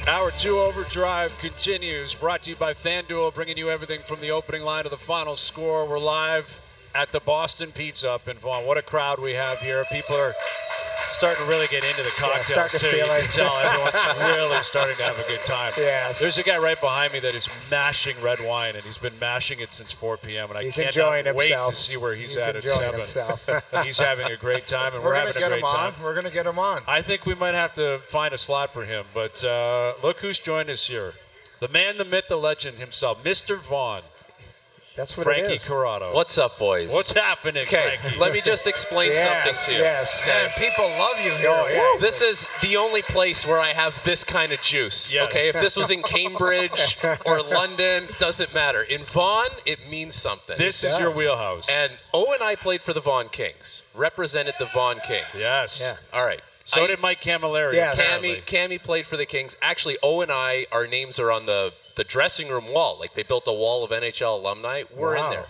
Hour 2 Overdrive continues, brought to you by FanDuel, bringing you everything from the opening line to the final score. We're live at the Boston Pizza up in Vaughn. What a crowd we have here. People are starting to really get into the cocktails, too. You can tell everyone's really starting to have a good time. Yes. There's a guy right behind me that is mashing red wine, and he's been mashing it since 4 p.m., and I cannot wait to see where he's at 7. He's having a great time, and we're having a great time. We're going to get him on. I think we might have to find a slot for him, but look who's joined us here. The man, the myth, the legend himself, Mr. Vaughn. That's what Frankie it is. Corrado. What's up, boys? What's happening, Okay, Frankie? let me just explain something to you. Yes. Man, people love you here. Oh, yeah. This is the only place where I have this kind of juice. Yes. Okay, if this was in Cambridge or London, doesn't matter. In Vaughn, it means something. This is your wheelhouse. And O and I played for the Vaughn Kings, represented the Vaughn Kings. Yes. Yeah. All right. So did Mike Camilleri. Yes. apparently. Cammy played for the Kings. Actually, O and I, our names are on the dressing room wall. Like, they built a wall of NHL alumni. We're in there.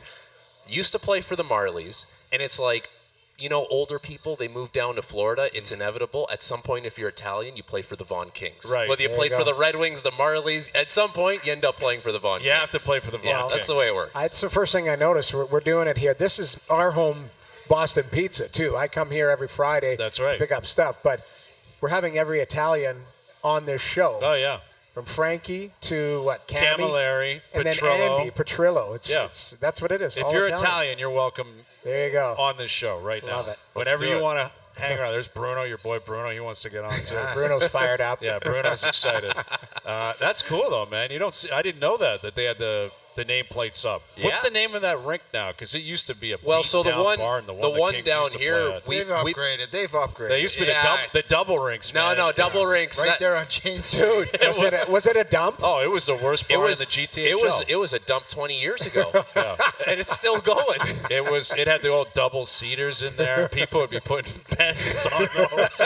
Used to play for the Marlies, and it's like, you know, older people, they move down to Florida. It's inevitable. At some point, if you're Italian, you play for the Vaughn Kings. Right. Whether you There played you for go. the Red Wings, the Marlies, at some point, you end up playing for the Vaughn Kings. You have to play for the Vaughn Yeah, Kings. that's the way it works. It's the first thing I noticed. We're doing it here. This is our home Boston Pizza, too. I come here every Friday That's right. to pick up stuff. But we're having every Italian on this show. Oh, yeah. From Frankie to, what, Camilleri, and then Petrillo. Andy Petrillo. Yeah. That's what it is. If all you're Italian, you're welcome there you go. on this show right now. Love it. Whenever do you it. want to hang around. There's Bruno, your boy Bruno. He wants to get on, too. Bruno's fired up. Yeah, Bruno's excited. That's cool, though, man. You don't see, I didn't know that they had the nameplates up. What's Yeah. the name of that rink now? Because it used to be a so the beat-down one, barn, the one Kings down used to here, play at. we They've upgraded. They used to be Yeah. the double rinks, man. no double rinks. right That- there on Chain Street. Dude, was it a dump? Oh, it was the worst It barn was in the GTHL. It was a dump 20 years ago, and it's still going. It had the old double seaters in there. People would be putting pens on those.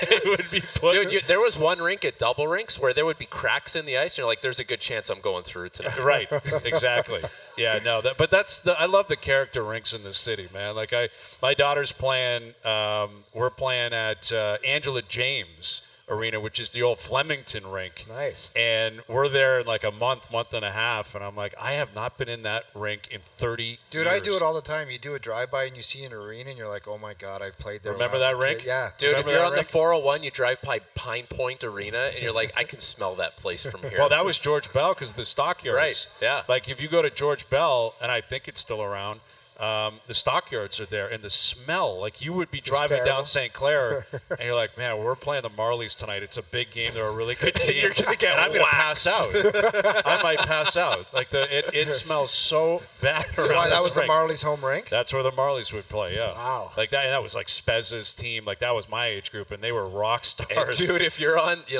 They would be putting. Dude, there was one rink at double rinks where there would be cracks in the ice, and you're like, "There's a good chance I'm going through tonight." Right, exactly. Yeah, no, but I love the character rinks in the city, man. Like my daughter's playing. We're playing at Angela James Arena, which is the old Flemington rink. Nice. And we're there in like a month and a half, and I'm like, I have not been in that rink in 30 Dude, years. I do it all the time. You do a drive-by and you see an arena and you're like, oh, my God, I played there. Remember when I that was a rink? kid. Yeah. Dude, Remember if you're that on rink? the 401, you drive by Pine Point Arena, and you're like, I can smell that place from here. Well, that was George Bell because the stockyards. Right, yeah. Like if you go to George Bell, and I think it's still around, the stockyards are there, and the smell, like you would be driving terrible. down St. Clair, and you're like, man, we're playing the Marlies tonight. It's a big game. They're a really good team. You're gonna get and I'm going to waxed. pass out. I might pass out. Like it smells so bad around Why, that this was the rink. Marlies' home rink? That's where the Marlies would play, yeah. Wow. Like that was like Spezza's team. Like that was my age group, and they were rock And stars. dude, if you're on, you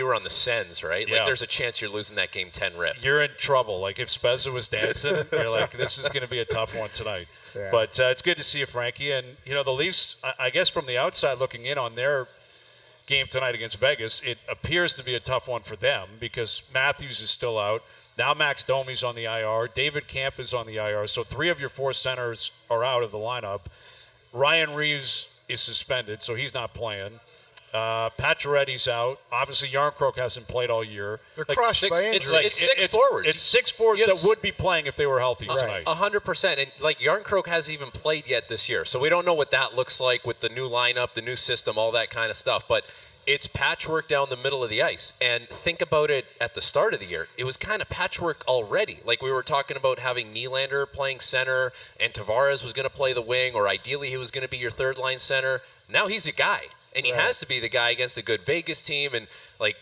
were on the Sens, right? Yeah. Like, there's a chance you're losing that game 10-rip. You're in trouble. Like if Spezza was dancing, you're like, this is going to be a tough one tonight. Yeah. But it's good to see you, Frankie. And the Leafs, I guess from the outside looking in on their game tonight against Vegas, it appears to be a tough one for them because Matthews is still out. Now Max Domi's on the IR. David Camp is on the IR. So 3 of your 4 centers are out of the lineup. Ryan Reeves is suspended, so he's not playing. Pacioretty's out. Obviously, Yarncroke hasn't played all year. They're crushed by injury. It's 6 forwards. It's 6 forwards Yes. that would be playing if they were healthy tonight. 100%. And, like, Yarncroke hasn't even played yet this year, so we don't know what that looks like with the new lineup, the new system, all that kind of stuff. But it's patchwork down the middle of the ice. And think about it at the start of the year. It was kind of patchwork already. Like, we were talking about having Nylander playing center and Tavares was going to play the wing, or ideally he was going to be your third-line center. Now he's a guy. And he has to be the guy against a good Vegas team. And, like,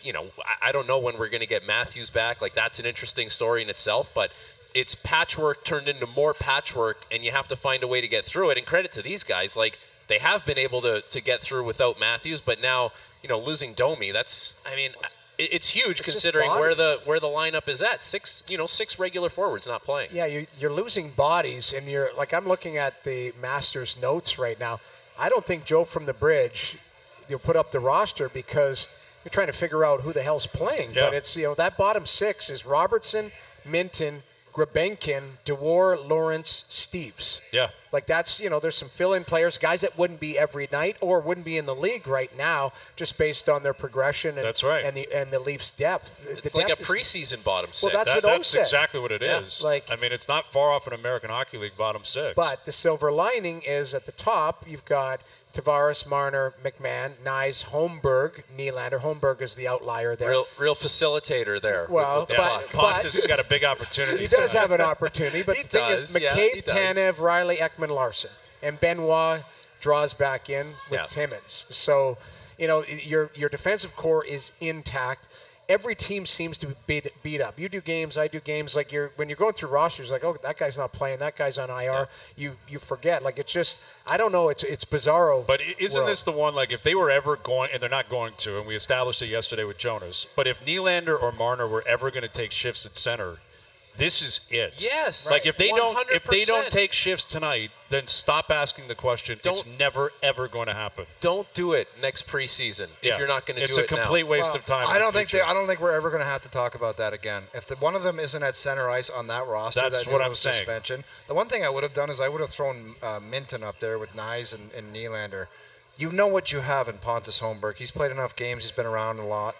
I don't know when we're going to get Matthews back. Like, that's an interesting story in itself. But it's patchwork turned into more patchwork, and you have to find a way to get through it. And credit to these guys. Like, they have been able to get through without Matthews. But now, losing Domi, it's huge considering where the lineup is at. 6 regular forwards not playing. Yeah, you're losing bodies, and you're like, I'm looking at the Masters notes right now. I don't think Joe from the Bridge, you'll put up the roster because you're trying to figure out who the hell's playing. Yeah. But it's, that bottom 6 is Robertson, Minten, Grebenkin, DeWar, Lawrence, Steves. Yeah. Like that's, there's some fill-in players, guys that wouldn't be every night or wouldn't be in the league right now just based on their progression and, That's right. and the Leafs' depth. It's The like a depth is- preseason bottom six. Well, that's what That's said. exactly what it is. like- I mean, it's not far off an American Hockey League bottom six. But the silver lining is at the top, you've got Tavares, Marner, McMahon, Nyes, Holmberg, Nylander. Holmberg is the outlier there. real facilitator there. Well, with the yeah, puck. Pontus has got a big opportunity. He does have an opportunity, but He the thing is, does, yeah, he McCabe, does. Tanev, Riley, Ekman, Larson, and Benoit draws back in with Yeah. Timmins. So, your defensive core is intact. Every team seems to be beat up. You do games, I do games. Like when you're going through rosters, like, oh, that guy's not playing, that guy's on IR. You forget. Like it's just, I don't know. It's bizarro. But isn't world. this the one, like, if they were ever going, and they're not going to, and we established it yesterday with Jonas, but if Nylander or Marner were ever going to take shifts at center, this is it. Yes. Like if they don't 100%. take shifts tonight, then stop asking the question. It's Don't- never ever going to happen. Don't do it next preseason if you're not going to do it It's a complete now. waste of time. I in don't the think future. I don't think we're ever going to have to talk about that again. If one of them isn't at center ice on that roster, That's that what knew I'm was saying. suspension. The one thing I would have done is I would have thrown Minten up there with Nyes and Nylander. You know what you have in Pontus Holmberg. He's played enough games. He's been around a lot.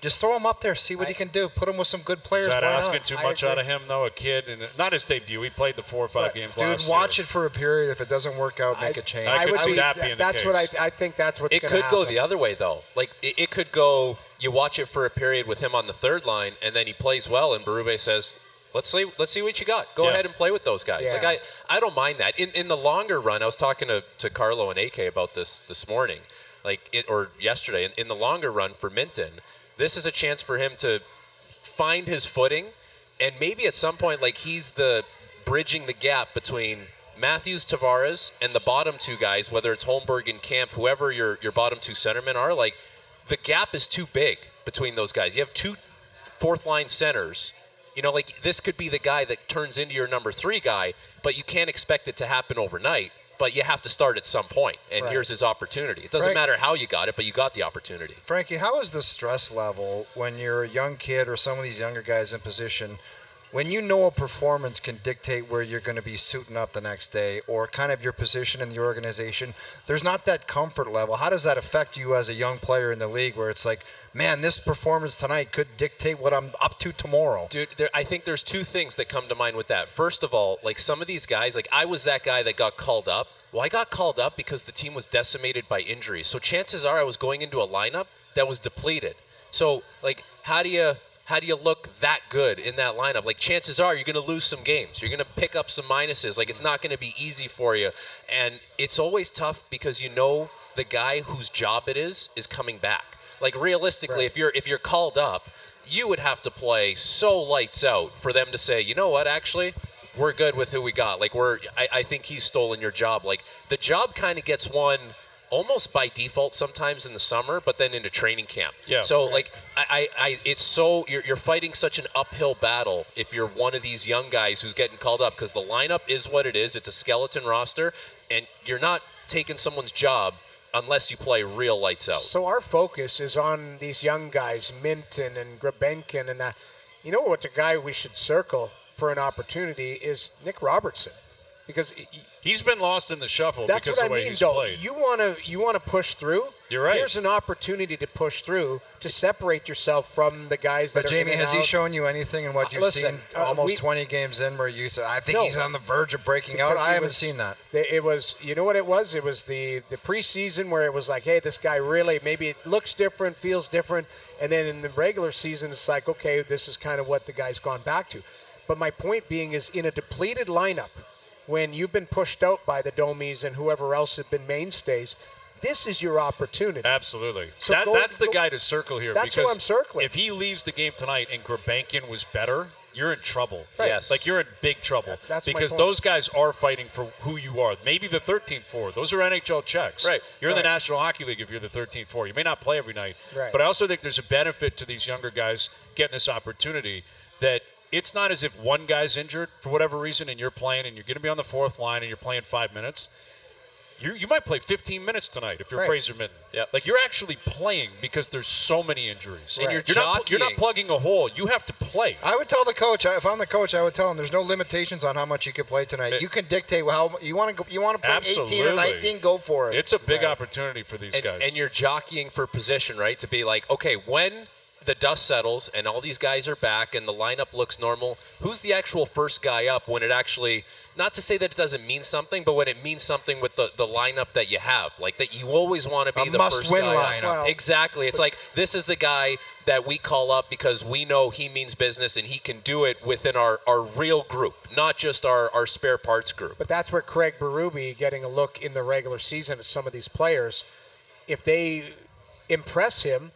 Just throw him up there. See what he can do. Put him with some good players. Is that Why asking not? too I much agree. out of him, though? A kid, and not his debut. He played the 4 or 5 games Dude, last watch year. it for a period. If it doesn't work out, make a change. I could would see be- that being the That's what case. I think. That's what's It going to could go happen. the other way, though. Like, it could go, you watch it for a period with him on the third line, and then he plays well, and Berube says, let's see what you got. Go Yeah. ahead and play with those guys. Yeah. Like, I don't mind that. In the longer run, I was talking to Carlo and AK about this morning, or yesterday. In the longer run for Minten, this is a chance for him to find his footing, and maybe at some point, like, he's the bridging the gap between Matthews, Tavares, and the bottom two guys, whether it's Holmberg and Kampf, whoever your bottom two centermen are. Like, the gap is too big between those guys. You have two fourth-line centers. Like, this could be the guy that turns into your number 3 guy, but you can't expect it to happen overnight. But you have to start at some point, and Right. here's his opportunity. It doesn't Right. matter how you got it, but you got the opportunity. Frankie, how is the stress level when you're a young kid or some of these younger guys in position, when you know a performance can dictate where you're going to be suiting up the next day or kind of your position in the organization? There's not that comfort level. How does that affect you as a young player in the league where it's like, man, this performance tonight could dictate what I'm up to tomorrow? Dude, I think there's 2 things that come to mind with that. First of all, like, some of these guys, like, I was that guy that got called up. Well, I got called up because the team was decimated by injuries. So chances are I was going into a lineup that was depleted. So, like, how do you look that good in that lineup? Like, chances are you're going to lose some games. You're going to pick up some minuses. Like, it's not going to be easy for you. And it's always tough because the guy whose job it is coming back. Like, realistically, Right. if you're called up, you would have to play so lights out for them to say, you know what, actually, we're good with who we got. Like, I think he's stolen your job. Like, the job kind of gets won almost by default sometimes in the summer, but then into training camp. Yeah. So, like, it's so, you're fighting such an uphill battle if you're one of these young guys who's getting called up, because the lineup is what it is. It's a skeleton roster, and you're not taking someone's job unless you play real lights out. So our focus is on these young guys, Minten and Grebenkin, and that. You know what? The guy we should circle for an opportunity is Nick Robertson, because He's been lost in the shuffle that's because what of the I way mean. he's Though played. you want to push through. You're right. Here's an opportunity to push through to separate yourself from the guys that But are. Jamie, in and has he out. shown you anything in what you've Listen, seen almost 20 games in where you said, I think No. he's on the verge of breaking out? Because I he haven't was- seen that. It was, you know what it was? It was the preseason where it was like, hey, this guy really, maybe it looks different, feels different. And then in the regular season, it's like, okay, this is kind of what the guy's gone back to. But my point being is, in a depleted lineup, when you've been pushed out by the Domies and whoever else have been mainstays, this is your opportunity. Absolutely. So That's the go- guy to circle here. That's who because I'm circling. If he leaves the game tonight and Grebenkin was better, you're in trouble. Right. Yes. Like, you're in big trouble. That's my because point. those guys are fighting for who you are. Maybe the 13th forward. Those are NHL checks. Right. You're in the Right. National Hockey League if you're the 13th forward. You may not play every night. Right. But I also think there's a benefit to these younger guys getting this opportunity, that it's not as if one guy's injured for whatever reason and you're playing and you're going to be on the 4th line and you're playing 5 minutes. you might play 15 minutes tonight if you're Right. Fraser Minten. Yep. Like you're actually playing because there's so many injuries. And You're not jockeying. plugging a hole. You have to play. I would tell the coach, if I'm the coach, I would tell him there's no limitations on how much you can play tonight. You can dictate how you want to. You want to play 18 or Absolutely. 19, go for it. It's a big opportunity for these guys. And you're jockeying for position, right? To be like, okay, when the dust settles and all these guys are back and the lineup looks normal, who's the actual first guy up when it actually, not to say that it doesn't mean something, but when it means something with the lineup that you have, like that you always want to be the first must-win guy lineup. up. Well, Exactly. It's like, this is the guy that we call up because we know he means business and he can do it within our real group, not just our spare parts group. But that's where Craig Berube getting a look in the regular season at some of these players, if they impress him,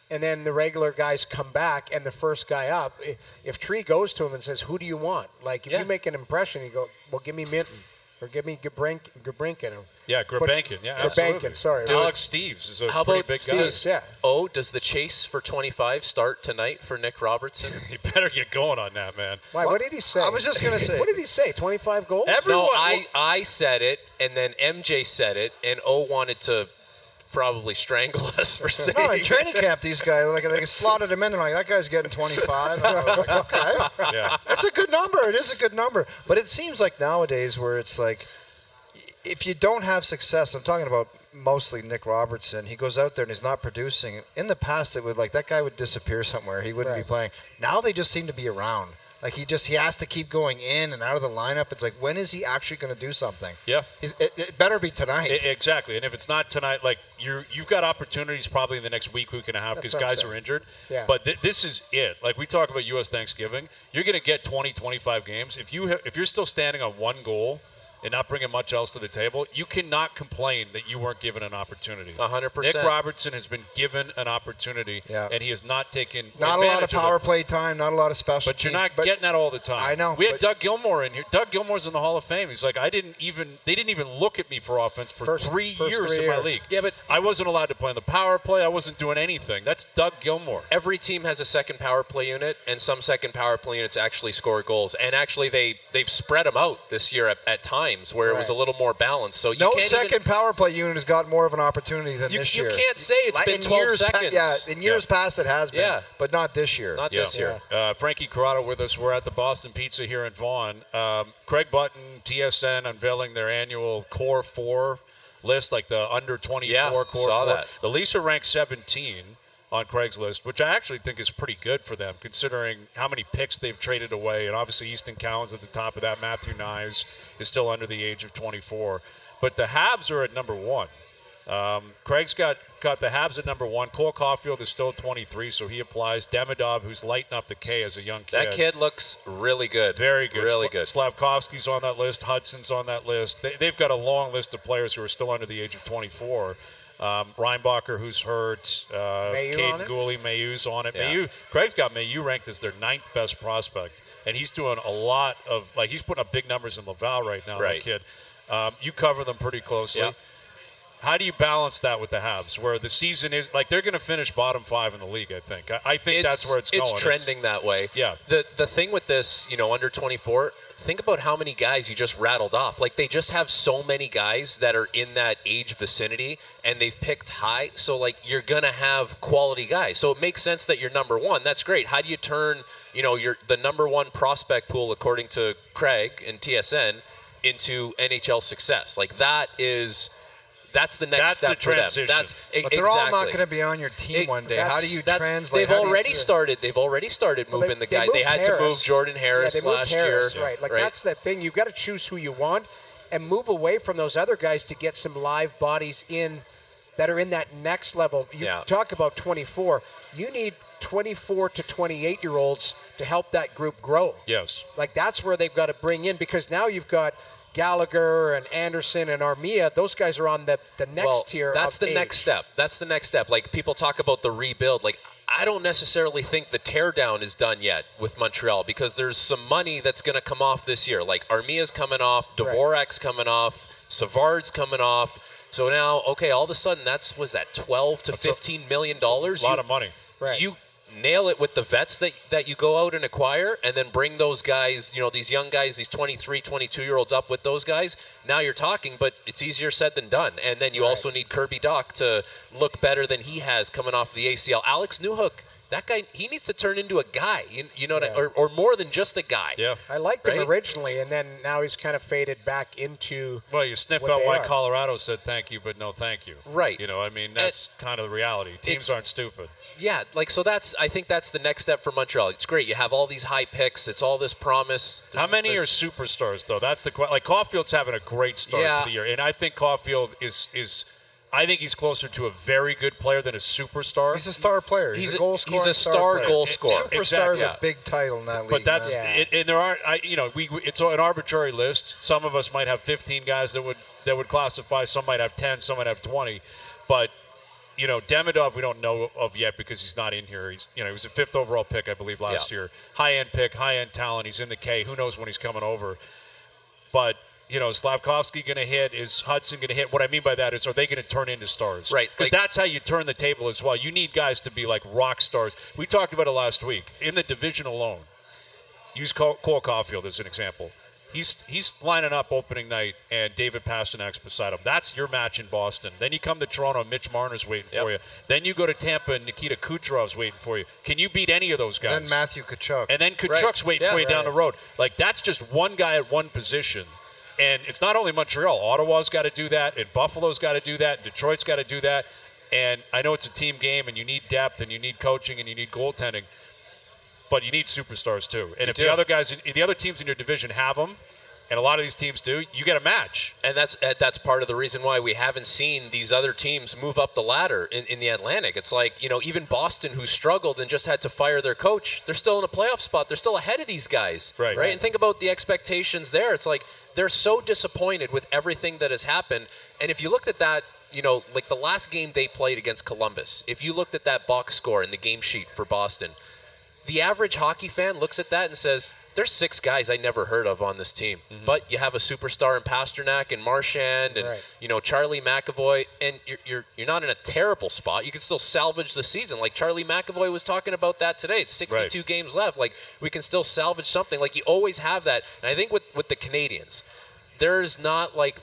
and then the regular guys come back, and the first guy up, if Tree goes to him and says, "Who do you want?" Like if you make an impression, you go, "Well, give me Minten, or give me Gabrinkin." Yeah, Grabankin. Yeah, absolutely. Grabankin, sorry. Alex Steves is a How pretty about big guy. Steves, yeah. Does the chase for 25 start tonight for Nick Robertson? You better get going on that, man. Why? What did he say? I was just going to say. What did he say? 25 goals? Everyone, No, I said it, and then MJ said it, and O wanted to probably strangle us for saying No, in it. training camp, these guys, they slotted him in, and like, that guy's getting 25. I was like, okay. yeah. It's a good number. It is a good number. But it seems like nowadays where it's like, if you don't have success, I'm talking about mostly Nick Robertson, he goes out there and he's not producing. In the past, it would that guy would disappear somewhere. He wouldn't be playing. Now they just seem to be around. Like he has to keep going in and out of the lineup. It's like, when is he actually going to do something? Yeah. It better be tonight. Exactly. And if it's not tonight, like you've got opportunities probably in the next week and a half because what I'm guys saying. are injured. Yeah. But this is it. Like we talk about U.S. Thanksgiving, you're going to get 20, 25 games. If you're still standing on one goal and not bringing much else to the table, you cannot complain that you weren't given an opportunity. 100%. Nick Robertson has been given an opportunity, and he has not taken not a lot of advantage power it. play time, not a lot of special But you're teams, not getting that all the time. I know, We had but- Doug Gilmour in here. Doug Gilmour's in the Hall of Fame. He's like, they didn't even look at me for offense for First 3 3 years in my years. league. Yeah, but I wasn't allowed to play on the power play. I wasn't doing anything. That's Doug Gilmour. Every team has a second power play unit, and some second power play units actually score goals. And actually, they've spread them out this year at times where it was a little more balanced. So you no can't second power play unit has got more of an opportunity than this you year. can't say it's been In 12 years seconds. in years past it has been, Yeah. but not this year. Not this year. Frankie Corrado with us. We're at the Boston Pizza here in Vaughn. Craig Button, TSN, unveiling their annual Core 4 list, like the under 24 Core saw 4. that. The Leafs are ranked 17 on Craig's list, which I actually think is pretty good for them, considering how many picks they've traded away. And obviously Easton Cowan's at the top of that. Matthew Nyes is still under the age of 24. But the Habs are at number 1. Craig's got the Habs at number 1. Cole Caulfield is still 23, so he applies. Demidov, who's lighting up the K as a young kid. That kid looks really good. Very good. Really good. Slavkovsky's on that list. Hudson's on that list. They've got a long list of players who are still under the age of 24. Reinbacher, who's hurt. Caden Gooley, Mayu's on it. Yeah. Craig's got Mayu ranked as their 9th best prospect, and he's doing a lot of he's putting up big numbers in Laval right now. Right. That kid. You cover them pretty closely. Yeah. How do you balance that with the Habs, where the season is they're going to finish bottom 5 in the league? I think. I think that's where it's going. It's trending that way. Yeah. The thing with this, under 24. Think about how many guys you just rattled off. Like, they just have so many guys that are in that age vicinity, and they've picked high. So, you're going to have quality guys. So it makes sense that you're number 1. That's great. How do you turn, the number 1 prospect pool, according to Craig and TSN, into NHL success? That's the next step the for them. transition. But they're all not going to be on your team one day. How do you translate? They've already started moving the guy. They had to move Jordan Harris last year. Right. That's the thing. You've got to choose who you want and move away from those other guys to get some live bodies in that are in that next level. You talk about 24. You need 24 to 28-year-olds to help that group grow. Yes. That's where they've got to bring in, because now you've got Gallagher and Anderson and Armia. Those guys are on the next tier. That's the next step. That's the next step. People talk about the rebuild. I don't necessarily think the teardown is done yet with Montreal, because there's some money that's going to come off this year. Armia's coming off, Dvorak's coming off, Savard's coming off. So now, all of a sudden, was that $12 to $15 million? A lot of money. Right. nail it with the vets that you go out and acquire, and then bring those guys, these young guys, these 23, 22-year-olds up with those guys. Now you're talking, but it's easier said than done. And then you also need Kirby Dach to look better than he has coming off the ACL. Alex Newhook, that guy, he needs to turn into a guy, or more than just a guy. Yeah. I liked him originally, and then now he's kind of faded back into. Well, you sniff out why Colorado said thank you, but no thank you. Right. That's kind of the reality. Teams aren't stupid. Yeah, I think that's the next step for Montreal. It's great. You have all these high picks. It's all this promise. How many are superstars, though? That's the question. Like, Caulfield's having a great start to the year, and I think Caulfield is I think he's closer to a very good player than a superstar. He's a star player. He's a goal scorer. He's a star goal scorer. Superstar is a big title in that league. But that's and there aren't. It's an arbitrary list. Some of us might have 15 guys that would classify. Some might have 10. Some might have 20. But Demidov we don't know of yet because he's not in here. He was a 5th overall pick, I believe, last year. High-end pick, high-end talent. He's in the K. Who knows when he's coming over? But is Slavkovsky going to hit? Is Hutson going to hit? What I mean by that is, are they going to turn into stars? Right. Because that's how you turn the table as well. You need guys to be like rock stars. We talked about it last week. In the division alone, use Cole Caulfield as an example. He's lining up opening night, and David Pasternak's beside him. That's your match in Boston. Then you come to Toronto, Mitch Marner's waiting for you. Then you go to Tampa, and Nikita Kucherov's waiting for you. Can you beat any of those guys? And then Matthew Tkachuk. And then Tkachuk's waiting for you down the road. Like, that's just one guy at one position. And it's not only Montreal. Ottawa's got to do that, and Buffalo's got to do that, and Detroit's got to do that. And I know it's a team game, and you need depth, and you need coaching, and you need goaltending. But you need superstars too. And if the other teams in your division have them, and a lot of these teams do, you get a match. And that's part of the reason why we haven't seen these other teams move up the ladder in the Atlantic. It's like, even Boston, who struggled and just had to fire their coach, they're still in a playoff spot. They're still ahead of these guys. Right? And think about the expectations there. It's like they're so disappointed with everything that has happened. And if you looked at that, like the last game they played against Columbus, if you looked at that box score in the game sheet for Boston, the average hockey fan looks at that and says, there's 6 guys I never heard of on this team. Mm-hmm. But you have a superstar in Pasternak and Marchand and Charlie McAvoy, and you're not in a terrible spot. You can still salvage the season. Like Charlie McAvoy was talking about that today. It's 62 games left. Like, we can still salvage something. Like, you always have that. And I think with the Canadiens, there's not like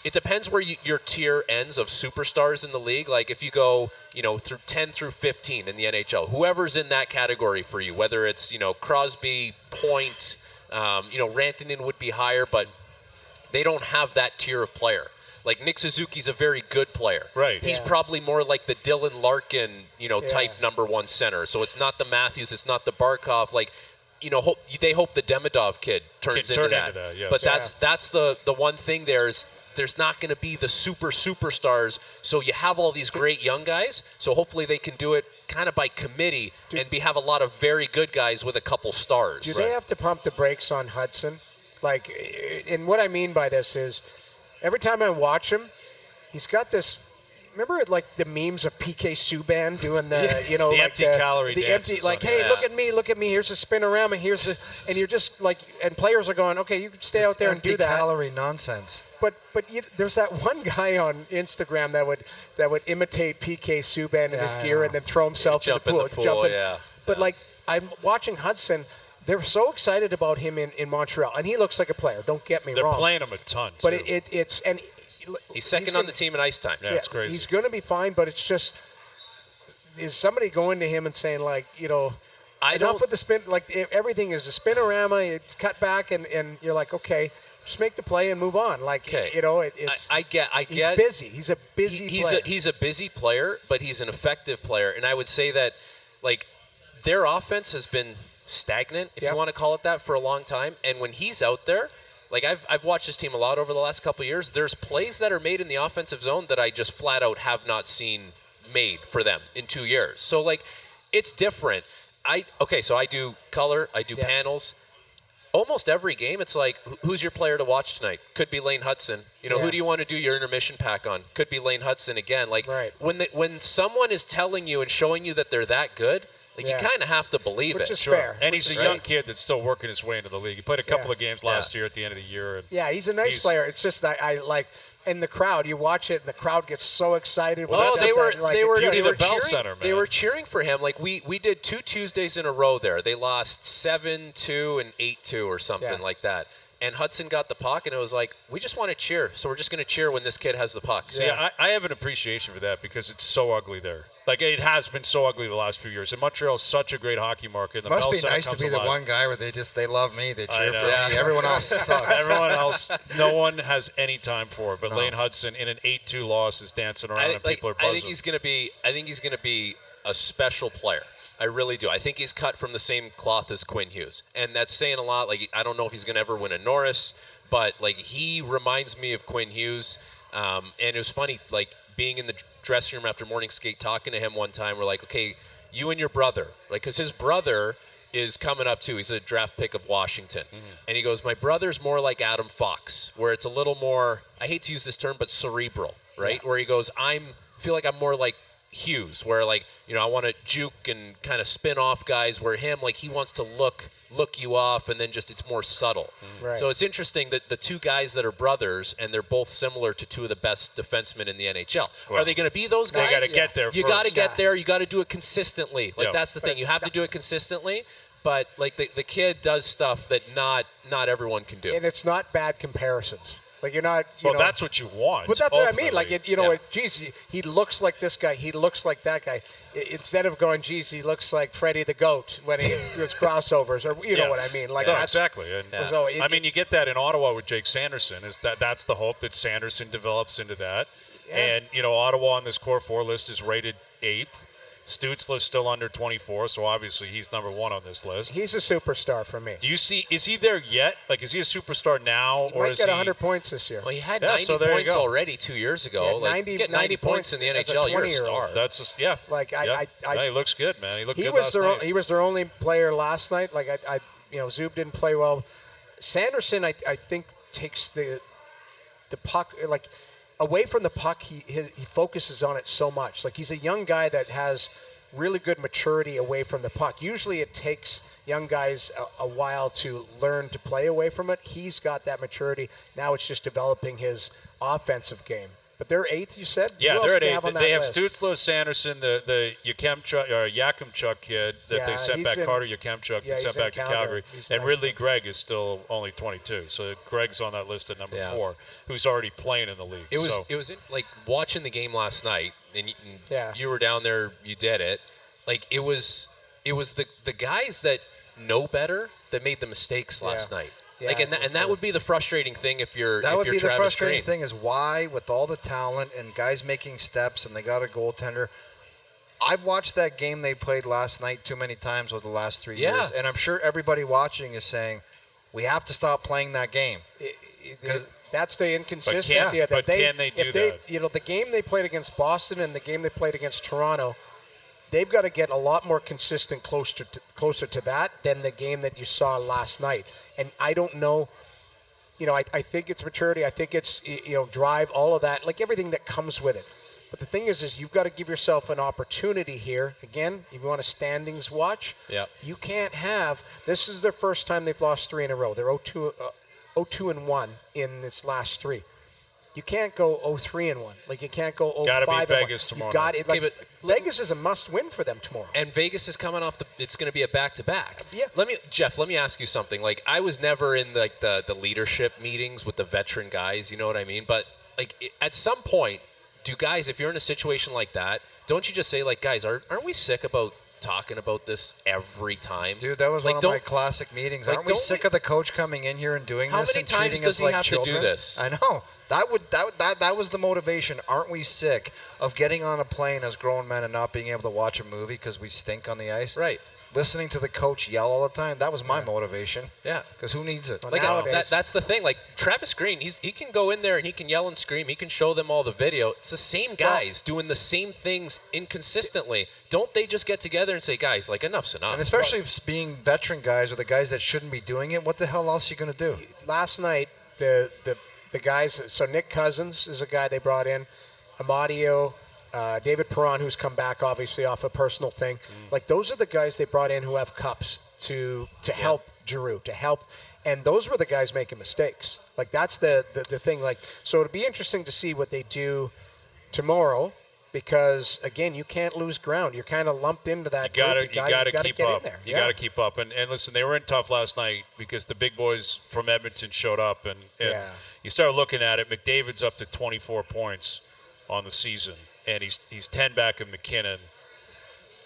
it depends where your tier ends of superstars in the league. Like, if you go, through 10 through 15 in the NHL, whoever's in that category for you, whether it's, Crosby, Point, Rantanen would be higher, but they don't have that tier of player. Like, Nick Suzuki's a very good player. Right. He's probably more like the Dylan Larkin, type number 1 center. So it's not the Matthews, it's not the Barkov. Like, they hope the Demidov kid turns into that. Yes. But that's the one thing there is, there's not going to be the superstars. So you have all these great young guys. So hopefully they can do it kind of by committee and have a lot of very good guys with a couple stars. Do they have to pump the brakes on Hutson? Like, and what I mean by this is, every time I watch him, he's got this. Remember, like the memes of PK Subban doing the, the like empty calorie dances. Empty, like, hey, look at me, here's a spinorama, here's the, and you're just like, and players are going, okay, you can stay out there and do that. Empty calorie nonsense. But there's that one guy on Instagram that would imitate PK Subban in his gear and then throw himself in the pool. But like, I'm watching Hutson. They're so excited about him in Montreal, and he looks like a player. Don't get me wrong. They're playing him a ton. But it's and. He's second on the team in ice time. Yeah, it's crazy. He's going to be fine, but it's just, is somebody going to him and saying, like, enough with the spin, like, everything is a spinorama, it's cut back, and you're like, okay, just make the play and move on. Like, it's. I get. He's busy. He's a busy player. He's a busy player, but he's an effective player. And I would say that, like, their offense has been stagnant, if you want to call it that, for a long time. And when he's out there, like, I've watched this team a lot over the last couple of years. There's plays that are made in the offensive zone that I just flat out have not seen made for them in 2 years. So, like, it's different. So I do color, I do panels. Almost every game, it's like, who's your player to watch tonight? Could be Lane Hutson. Who do you want to do your intermission pack on? Could be Lane Hutson again. Like, when someone is telling you and showing you that they're that good, like, you kind of have to believe Which it. is fair. And he's a young kid that's still working his way into the league. He played a couple of games last year at the end of the year. And he's a nice player. It's just that I like in the crowd, you watch it, and the crowd gets so excited. Well, they were Bell cheering. Center, man. They were cheering for him. Like we did 2 Tuesdays in a row there. They lost 7-2 and 8-2 or something like that. And Hutson got the puck, and it was like, we just want to cheer, so we're just going to cheer when this kid has the puck. See, I have an appreciation for that because it's so ugly there. Like, it has been so ugly the last few years. And Montreal is such a great hockey market. And the Must Bell be Center nice to comes be the alive. one guy where they love me, they cheer know. for Yeah. me. Everyone else sucks. Everyone else, no one has any time for it. But Lane Hutson in an 8-2 loss is dancing around and people are buzzing. I think he's going to be a special player. I really do. I think he's cut from the same cloth as Quinn Hughes, and that's saying a lot. Like, I don't know if he's going to ever win a Norris, but like, he reminds me of Quinn Hughes. And it was funny, like, being in the dressing room after morning skate, talking to him one time. We're like, okay, you and your brother, like, because his brother is coming up too. He's a draft pick of Washington, and he goes, my brother's more like Adam Fox, where it's a little more, I hate to use this term, but cerebral, right? Where he goes, feel like I'm more like Hughes, where, like, you know, I want to juke and kind of spin off guys, where him, like, he wants to look you off, and then just it's more subtle. Right. So it's interesting that the two guys that are brothers, and they're both similar to two of the best defensemen in the NHL. Are they going to be those guys? They got to get there You first. got to get there. You got to do it consistently. Like, Yeah. that's the thing. You have to do it consistently. But like, the kid does stuff that not everyone can do. And it's not bad comparisons. Like, you're not. You Well, know, that's what you want. But that's what I mean. ultimately. Like, you know, geez, he looks like this guy. He looks like that guy. Instead of going, geez, he looks like Freddie the Goat when he does crossovers, or you know what I mean. Like, no, that's exactly. And, So I mean, you get that in Ottawa with Jake Sanderson. That's the hope that Sanderson develops into that. Yeah. And, you know, Ottawa on this core 4 list is rated 8th. Stutzler's still under 24, so obviously he's number 1 on this list. he's a superstar for me. Do you see? Is he there yet? Like, is he a superstar now, He or might is get he? 100 points this year. Well, he had Yeah, 90 so there you points go. already 2 years ago. Yeah, like, 90 you get 90 points in the as a NHL, you're a 20-year-old. star. That's just yeah. Like, yeah. I he looks good, man. He looked He good was last their night. he was their only player last night. Like, you know, Zub didn't play well. Sanderson, I think, takes the puck, like, away from the puck. He focuses on it so much. Like, he's a young guy that has really good maturity away from the puck. Usually it takes young guys a while to learn to play away from it. He's got that maturity. Now it's just developing his offensive game. But they're 8th, you said? Yeah, Who else they're do at you 8. have on They that have list? Stutzler, Sanderson, the Yakimchuk kid that Yeah, they sent he's back, in- Carter Yakimchuk, yeah, they sent he's in back to Calgary. Calgary. He's And nice. Ridley Gregg is still only 22. So Gregg's on that list at number 4, who's already playing in the league. It was So- like watching the game last night, and Yeah. you were down there, you did it. Like, it was the guys that know better that made the mistakes last night. Yeah, Like, and that would be the frustrating thing if you're That if would you're be the Travis frustrating Green. thing is why, with all the talent and guys making steps and they got a goaltender, I've watched that game they played last night too many times over the last 3 Yeah. years, and I'm sure everybody watching is saying, we have to stop playing that game. That's the inconsistency of but that. can they do if they, that? You know, the game they played against Boston and the game they played against Toronto, they've got to get a lot more consistent closer to that than the game that you saw last night. And I don't know, you know, I think it's maturity. I think it's, you know, drive, all of that, like everything that comes with it. But the thing is you've got to give yourself an opportunity here. Again, if you want a standings watch, you can't have, this is their first time they've lost 3 in a row. They're 0-2-1 in this last 3. You can't go 0-3-1. Like, you can't go 0-5-1. Gotta beat Vegas tomorrow You've got night. it. Like, Okay, Vegas is a must-win for them tomorrow. And Vegas is coming off it's going to be a back-to-back. Yeah. Jeff, let me ask you something. Like, I was never in the leadership meetings with the veteran guys, you know what I mean? But like, at some point, do guys, if you're in a situation like that, don't you just say, like, guys, aren't we sick about talking about this every time? Dude, that was like, one of my classic meetings. like, Aren't we don't sick we- of the coach coming in here and doing How this many and times treating does us he like have to do children? this? I know. That was the motivation. Aren't we sick of getting on a plane as grown men and not being able to watch a movie because we stink on the ice? Right. Listening to the coach yell all the time, that was my motivation. Yeah. Because who needs it? Like, Nowadays- that's the thing. Like, Travis Green, he can go in there and he can yell and scream. He can show them all the video. It's the same guys doing the same things inconsistently. Don't they just get together and say, guys, like, enough's enough? And especially if being veteran guys or the guys that shouldn't be doing it, what the hell else are you going to do? Last night, the guys, so Nick Cousins is a guy they brought in, Amadio, David Perron, who's come back obviously off a personal thing. Like, those are the guys they brought in who have cups to help Giroux, to help. And those were the guys making mistakes. Like that's the thing. Like, so it'll be interesting to see what they do tomorrow, because again, you can't lose ground. You're kind of lumped into that. You group. gotta keep get up. in there. You gotta keep up. And listen, they were in tough last night because the big boys from Edmonton showed up, and you start looking at it. McDavid's up to 24 points on the season, and he's 10 back of McKinnon.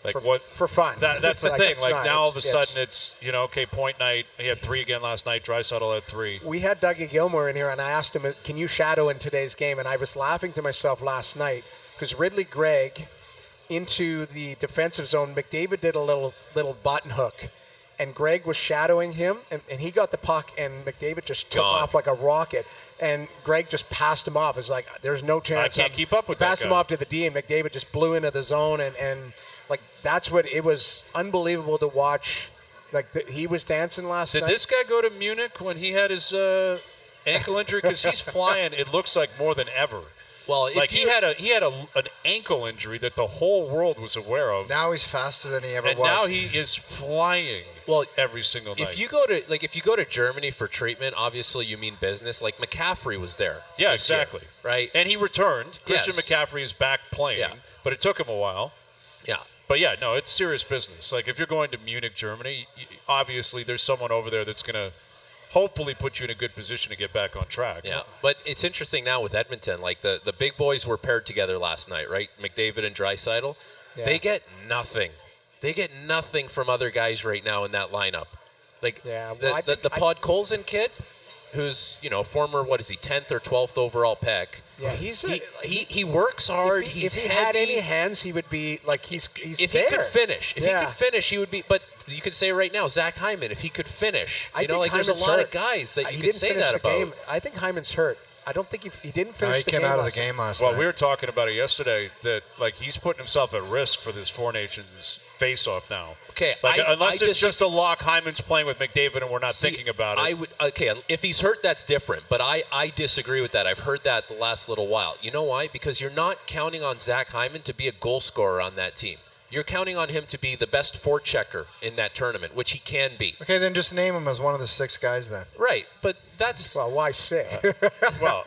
Like for fun. That's the thing. Like now all of a sudden it's okay, point night. He had 3 again last night. Draisaitl had 3. We had Dougie Gilmour in here, and I asked him, "Can you shadow in today's game?" And I was laughing to myself last night because Ridley Gregg into the defensive zone. McDavid did a little button hook, and Gregg was shadowing him, and he got the puck, and McDavid just took off like a rocket, and Gregg just passed him off. It's like there's no chance. I can't keep up with that. Passed him off to the D, and McDavid just blew into the zone, and like that's what it was unbelievable to watch. Like he was dancing last night. Did this guy go to Munich when he had his ankle injury? Because he's flying. It looks like more than ever. Well, like he had an ankle injury that the whole world was aware of. Now he's faster than he ever was. And now he is flying. Well, every single night. If you go to Germany for treatment, obviously you mean business. Like McCaffrey was there. Yeah, exactly. Year, right? And he returned. Christian Yes. McCaffrey is back playing, but it took him a while. Yeah. But yeah, no, it's serious business. Like if you're going to Munich, Germany, obviously there's someone over there that's going to hopefully put you in a good position to get back on track. Yeah, but it's interesting now with Edmonton. Like the big boys were paired together last night, right? McDavid and Draisaitl. Yeah. They get nothing. They get nothing from other guys right now in that lineup. Like the Podkolzin kid, who's former 10th or 12th overall pick. Yeah, he works hard. If he heavy. Had any hands, he would be like he's if there. He could finish. If he could finish, he would be. But you could say right now, Zach Hyman, if he could finish, there's a lot of guys that you could say that about. Game. I think Hyman's hurt. I don't think he didn't finish the game. He came out of the game last night. Well, we were talking about it yesterday that like he's putting himself at risk for this Four Nations face-off now. Okay, unless it's just a lock, Hyman's playing with McDavid and we're not thinking about it. If he's hurt, that's different. But I disagree with that. I've heard that the last little while. You know why? Because you're not counting on Zach Hyman to be a goal scorer on that team. You're counting on him to be the best forechecker in that tournament, which he can be. Okay, then just name him as one of the 6 guys then. Right, but that's... Well, why 6?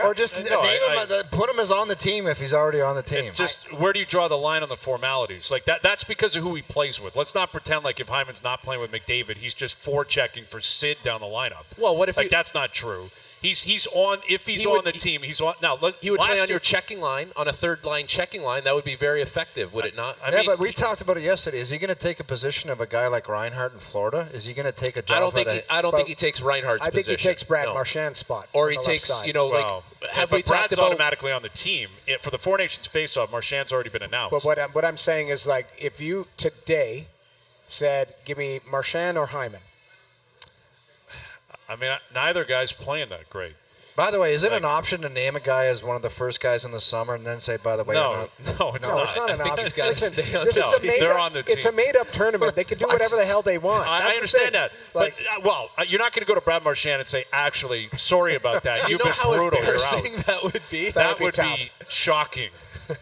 Or just name him, put him as on the team if he's already on the team. Just where do you draw the line on the formalities? Like that's because of who he plays with. Let's not pretend like if Hyman's not playing with McDavid, he's just forechecking for Sid down the lineup. Well, what if that's not true? He's on. If he's on the team, he's on. Now he would play on your checking line, on a third line checking line. That would be very effective, would it not? I mean, but we talked about it yesterday. Is he going to take a position of a guy like Reinhart in Florida? Is he going to take a job? I don't think he takes Reinhart's position. I think he takes Brad Marchand's spot. Or he takes, have we talked Brad's about automatically on the team for the Four Nations face-off? Marchand's already been announced. But what I'm saying is like if you today said, "Give me Marchand or Hyman." I mean, neither guy's playing that great. By the way, is it an option to name a guy as one of the first guys in the summer and then say, by the way, no, it's not. It's not an option. He's got to stay on the team. They're on the team. It's a made-up tournament. They can do whatever the hell they want. I understand that. But, you're not going to go to Brad Marchand and say, actually, sorry about that. You've been brutal. You're out. That would be? That would be shocking.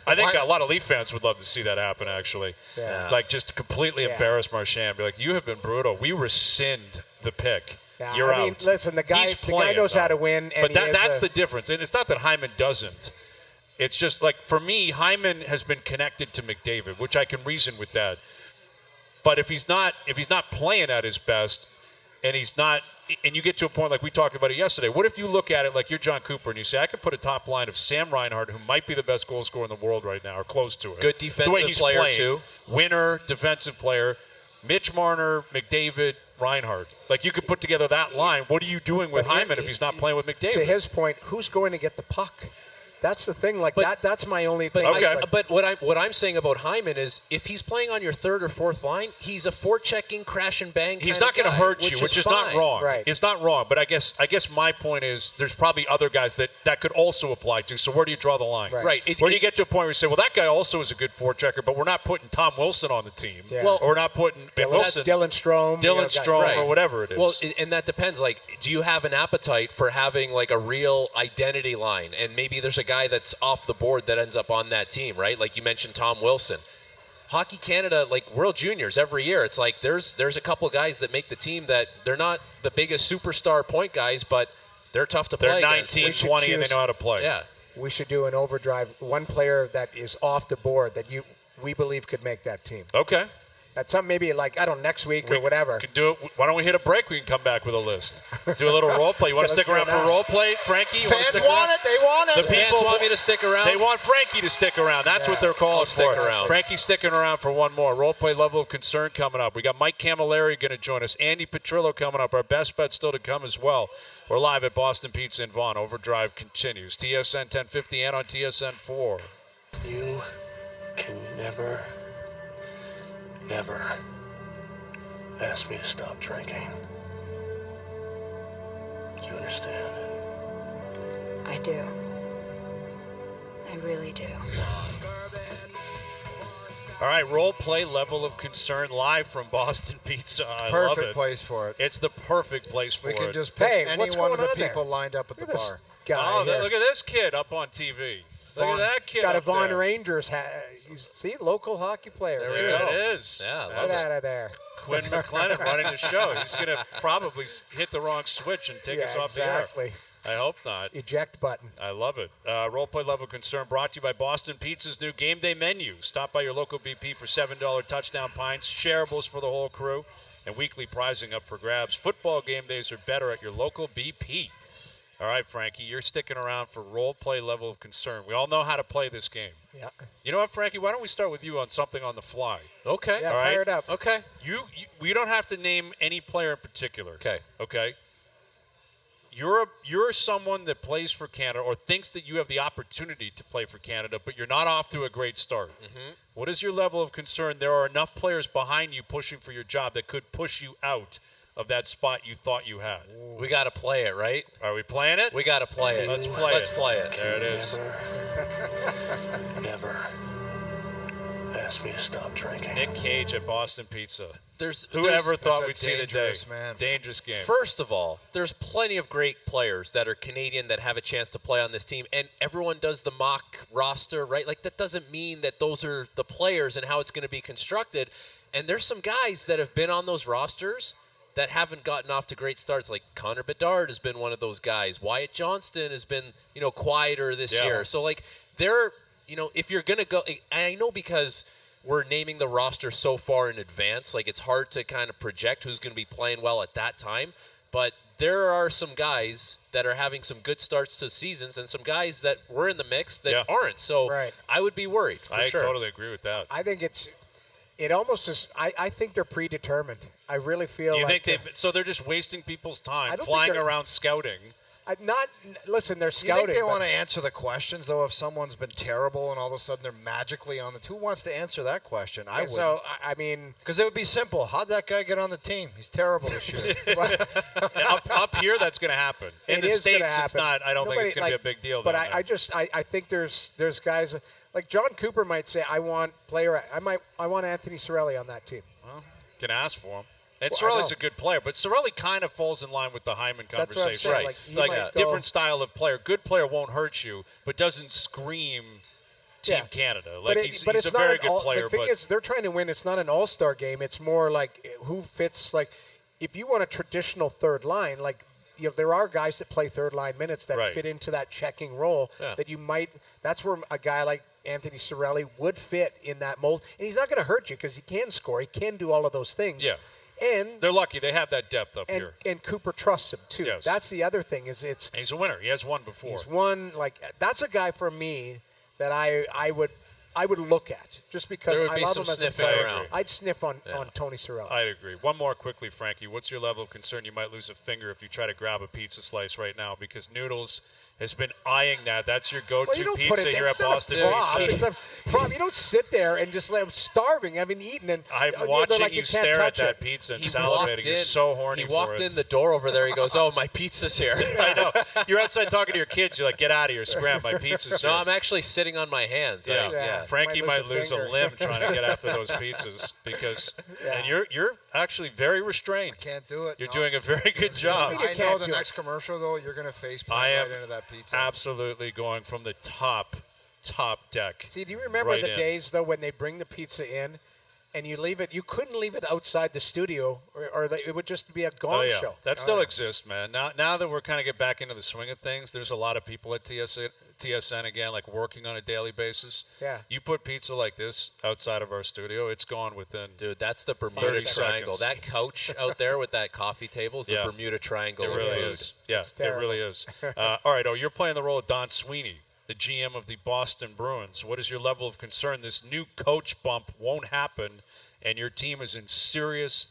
I think a lot of Leaf fans would love to see that happen, actually. Yeah. Like, just to completely embarrass Marchand. Be like, you have been brutal. We rescind the pick. Yeah, You're I mean, out. listen, the guy knows how to win. And but that's the difference. And it's not that Hyman doesn't. It's just like, for me, Hyman has been connected to McDavid, which I can reason with that. But if he's not playing at his best, and you get to a point like we talked about it yesterday, what if you look at it like you're John Cooper and you say, I could put a top line of Sam Reinhart, who might be the best goal scorer in the world right now, or close to it. Good defensive player, too. Winner, defensive player. Mitch Marner, McDavid, Reinhart. Like, you could put together that line. What are you doing with Hyman if he's not playing with McDavid? To his point, who's going to get the puck? That's the thing. That's my only thing. But what I'm saying about Hyman is, if he's playing on your third or fourth line, he's a forechecking, crash and bang. He's not going to hurt you, which is not wrong. Right. It's not wrong. But I guess my point is, there's probably other guys that could also apply to. So where do you draw the line? Right. Where do you get to a point where you say, well, that guy also is a good forechecker, but we're not putting Tom Wilson on the team. Yeah. Well, or we're not putting Wilson, Dylan Strome, or whatever it is. Well, and that depends. Like, do you have an appetite for having like a real identity line? And maybe there's a guy that's off the board that ends up on that team, right? Like you mentioned, Tom Wilson. Hockey Canada, like World Juniors, every year, it's like there's a couple guys that make the team that they're not the biggest superstar point guys, but They're tough to They're play against. 19, 20, and they know how to play. Yeah. We should do an overdrive. One player that is off the board that we believe could make that team. Okay. That's something maybe like, I don't know, next week or whatever. Could do it. Why don't we hit a break? We can come back with a list. Do a little role play. You want to stick around for role play, Frankie? You Fans want it. They want it. The Fans people want me to stick around. They want Frankie to stick around. That's what they're calling I'll stick for. around. Frankie's sticking around for one more. Role play level of concern coming up. We got Mike Camilleri going to join us. Andy Petrillo coming up. Our best bet still to come as well. We're live at Boston Pizza in Vaughn. Overdrive continues. TSN 1050 and on TSN 4. You can never ask me to stop drinking. Do you understand? I do. I really do. All right, role play level of concern live from Boston Pizza. I love Perfect it. place for it. It's the perfect place for We it. can just pick Hey, any what's one of going the on there? people lined up at the Look at this bar. guy here. look at this kid up on TV. Look at that kid Got a up Vaughn there. Rangers hat. See, local hockey player. There it is. Yeah, Get That's out of there. Quinn McLennan running the show. He's going to probably hit the wrong switch and take us off exactly. the air. I hope not. Eject button. I love it. Role play level concern brought to you by Boston Pizza's new game day menu. Stop by your local BP for $7 touchdown pints, shareables for the whole crew, and weekly prizing up for grabs. Football game days are better at your local BP. All right, Frankie, you're sticking around for role play level of concern. We all know how to play this game. Yeah. You know what, Frankie? Why don't we start with you on something on the fly? Okay. Yeah, All right. fire it up. Okay. We don't have to name any player in particular. Okay. Okay. You're someone that plays for Canada or thinks that you have the opportunity to play for Canada, but you're not off to a great start. Mm-hmm. What is your level of concern? There are enough players behind you pushing for your job that could push you out of that spot you thought you had. We got to play it, right? Are we playing it? We got to play it. Let's play Let's it. play it. There it is. Never ask me to stop drinking. Nick Cage at Boston Pizza. That's Whoever thought a we'd see the day? dangerous man. Dangerous game. First of all, there's plenty of great players that are Canadian that have a chance to play on this team, and everyone does the mock roster, right? Like, that doesn't mean that those are the players and how it's going to be constructed. And there's some guys that have been on those rosters that haven't gotten off to great starts. Like Connor Bedard has been one of those guys. Wyatt Johnston has been, quieter this year. So, like, they're, if you're going to go, and I know because we're naming the roster so far in advance, like, it's hard to kind of project who's going to be playing well at that time. But there are some guys that are having some good starts to seasons and some guys that were in the mix that aren't. So Right. I would be worried. I sure. totally agree with that. I think it almost is. I think they're predetermined. I really feel. You like think so they're just wasting people's time I don't flying think they're- around scouting. Listen, they're You scouting. think they but- want to answer the questions, though, if someone's been terrible and all of a sudden they're magically on the – who wants to answer that question? I would. So I mean, Because it would be simple. How'd that guy get on the team? He's terrible this year. up here, that's going to happen. In it the is gonna States, it's happen. not. I don't think it's going to Nobody, be a big deal. But down there. I think there's guys like John Cooper might say, I want Anthony Cirelli on that team. Can ask for him. And Well, I Cirelli's know. a good player, but Cirelli kind of falls in line with the Hyman That's what I'm conversation. saying, like, he might go- different style of player. Good player won't hurt you, but doesn't scream Team Canada. Like, he's a not very an good player. The thing but is, they're trying to win. It's not an all-star game. It's more like who fits. Like, if you want a traditional third line, like, there are guys that play third line minutes that Right. fit into that checking role. Yeah. That you might. That's where a guy like Anthony Cirelli would fit in that mold, and he's not going to hurt you because he can score. He can do all of those things. Yeah. And they're lucky. They have that depth up here. and Cooper trusts him too. Yes. That's the other thing. It's And he's a winner. He has won before. he's one like that's a guy for me that I would look at just because There would I be love some him as a sniffing player. around. I'd sniff on Tony Cirelli. I agree. One more quickly, Frankie. What's your level of concern you might lose a finger if you try to grab a pizza slice right now? Because Noodles has been eyeing that. That's your Well, go-to you don't pizza put it here there. at It's not Boston a prop. Pizza. It's a prop. You don't sit there and just I'm starving. I haven't eaten. And I'm they're watching like, you can't stare at touch that it. pizza and He salivating. You're so horny He for walked it. in the door over there. He goes, "Oh, my pizza's here." I know. You're outside talking to your kids. You're like, get out of here. Scram, my pizza's here. No, I'm actually sitting on my hands. Yeah. Yeah. Frankie Might might lose lose a a finger. limb trying to get after those pizzas because and you're actually very restrained. Can't do it. You're No. doing a very good job. You I know can't the do it. next commercial, though, you're going to face I plant am right into that pizza. absolutely going from the top deck. See, do you remember right the in. days though when they bring the pizza in, and you leave it. You couldn't leave it outside the studio, or it would just be a gong show. That still exists, man. Now that we're kind of get back into the swing of things, there's a lot of people at TSN again, like working on a daily basis. Yeah. You put pizza like this outside of our studio, it's gone within. Dude, that's the Bermuda 30 Triangle. seconds. That couch out there with that coffee table is the Yeah. Bermuda Triangle. It of really food. is. Yeah, it terrible. really is. All right, you're playing the role of Don Sweeney, the GM of the Boston Bruins. What is your level of concern? This new coach bump won't happen, and your team is in serious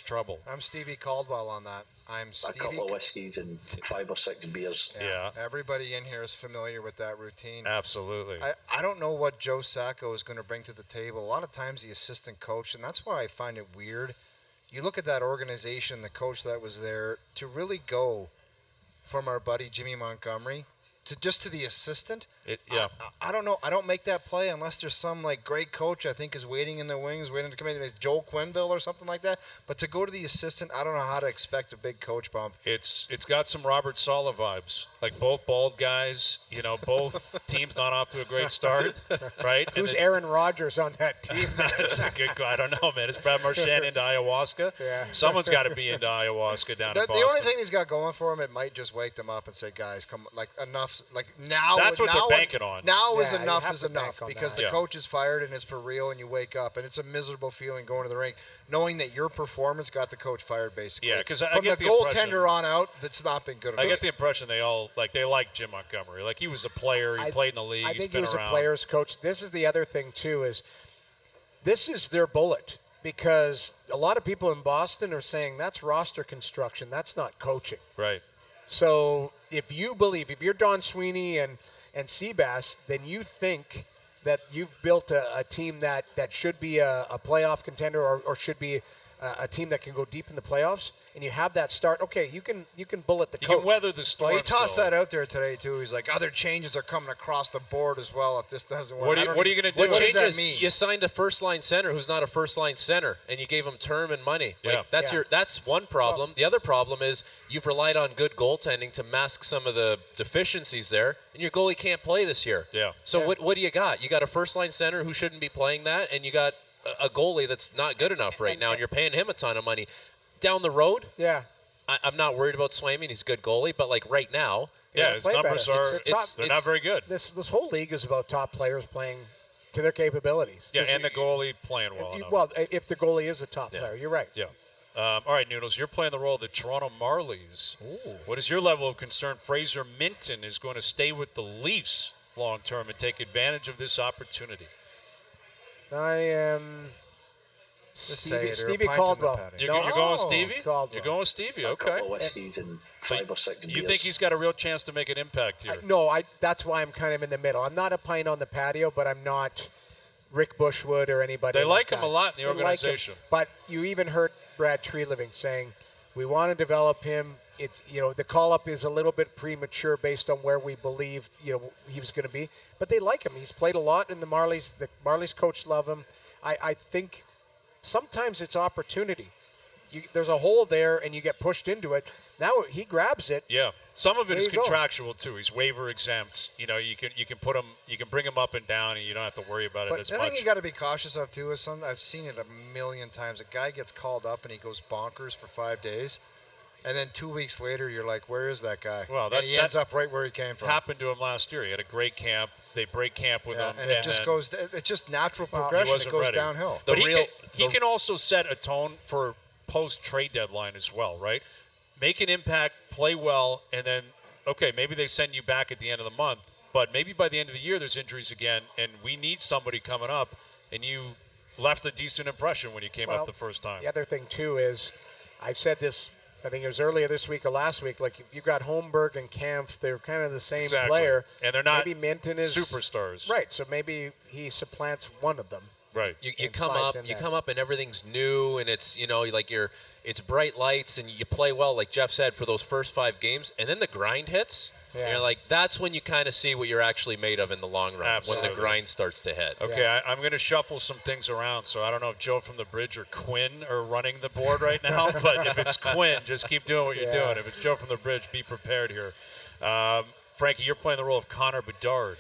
trouble. I'm Stevie Caldwell on that. I'm A Stevie. couple of whiskeys and 5 or 6 beers. Yeah. Everybody in here is familiar with that routine. Absolutely. I don't know what Joe Sacco is going to bring to the table. A lot of times the assistant coach, and that's why I find it weird. You look at that organization, the coach that was there, to really go from our buddy Jimmy Montgomery to the assistant. I don't know. I don't make that play unless there's some like great coach I think is waiting in the wings, waiting to come in. Maybe Joel Quenneville or something like that. But to go to the assistant, I don't know how to expect a big coach bump. It's got some Robert Saleh vibes, like both bald guys. Both teams not off to a great start, right? Who's Aaron Rodgers on that team? That's a good. I don't know, man. Is Brad Marchand into ayahuasca? Yeah. Someone's got to be into ayahuasca down in The Boston. only thing he's got going for him, it might just wake them up and say, guys, come, like enough. Like now, That's what now they're banking on. Now is Yeah, you enough have is to bank enough on because that. the Yeah. coach is fired and it's for real, and you wake up and it's a miserable feeling going to the rink, knowing that your performance got the coach fired, basically. Yeah, 'cause I from get the the impression- goaltender on out, that's not been good enough. I get the impression they like Jim Montgomery. Like he was a player. He played in the league. I He's think he been was around. a player's coach. This is the other thing too, is this is their bullet, because a lot of people in Boston are saying that's roster construction. That's not coaching. Right. So if you're Don Sweeney and Seabass, then you think that you've built a team that should be a playoff contender or should be a team that can go deep in the playoffs, and you have that start. Okay, you can bullet the You coach. can weather the storm. Well, he tossed still. that out there today too. He's like, other changes are coming across the board as well if this doesn't work. What are you going to do? What What does that changes? mean? You signed a first-line center who's not a first-line center, and you gave him term and money. Yeah. That's one problem. The other problem is you've relied on good goaltending to mask some of the deficiencies there, and your goalie can't play this year. Yeah. So what do you got? You got a first-line center who shouldn't be playing that, and you got a goalie that's not good enough right now, and you're paying him a ton of money. Down the road, Yeah. I'm not worried about Swayman. He's a good goalie, but like right now, Yeah, his play numbers better. are. It's- They're not very good. This whole league is about top players playing to their capabilities. Yeah, and the goalie playing well enough. Well, if the goalie is a top Yeah. player, you're right. Yeah. All right, Noodles, you're playing the role of the Toronto Marlies. What is your level of concern? Fraser Minten is going to stay with the Leafs long term and take advantage of this opportunity. I am Just say it, or a Stevie pint in the Caldwell. patio. You're going with Oh, Stevie? Caldwell. You're going with Stevie, A okay. couple of whiskeys and So 5 or 6 beers. you think he's got a real chance to make an impact here? No, that's why I'm kind of in the middle. I'm not a pint on the patio, but I'm not Rick Bushwood or anybody. They like that. him a lot in the They like him. organization. But you even heard Brad Treliving saying, we want to develop him. It's the call-up is a little bit premature based on where we believe he was going to be. But they like him. He's played a lot in the Marlies. The Marlies coach love him. I think sometimes it's opportunity. There's a hole there, and you get pushed into it. Now he grabs it. Yeah, some of it There is you go. contractual too. He's waiver exempt. You can put him, you can bring him up and down, and you don't have to worry about it But as The thing much. you got to be cautious of too is I've seen it a million times. A guy gets called up and he goes bonkers for 5 days, and then 2 weeks later you're like, where is that guy? Well, and he ends up right where he came from. Happened to him last year. He had a great camp. They break camp with him, and it just then goes. It's just natural he progression. It wasn't goes ready. downhill. But The he can also set a tone for post-trade deadline as well, right? Make an impact, play well, and then, okay, maybe they send you back at the end of the month, but maybe by the end of the year there's injuries again, and we need somebody coming up, and you left a decent impression when you came up the first time. The other thing, too, is I've said this, I think it was earlier this week or last week, like if you got Holmberg and Kampf, they're kind of the same Exactly. player. And they're not maybe Minten is superstars. Right, so maybe he supplants one of them. Right. You and come slides up, in you there. come up, and everything's new, and it's it's bright lights, and you play well, like Jeff said, for those first 5 games, and then the grind hits. Yeah. And you're like, that's when you kind of see what you're actually made of in the long run. Absolutely. When the grind starts to hit. Okay, I'm going to shuffle some things around, so I don't know if Joe from the Bridge or Quinn are running the board right now, but if it's Quinn, just keep doing what you're doing. If it's Joe from the Bridge, be prepared here. Frankie, you're playing the role of Connor Bedard.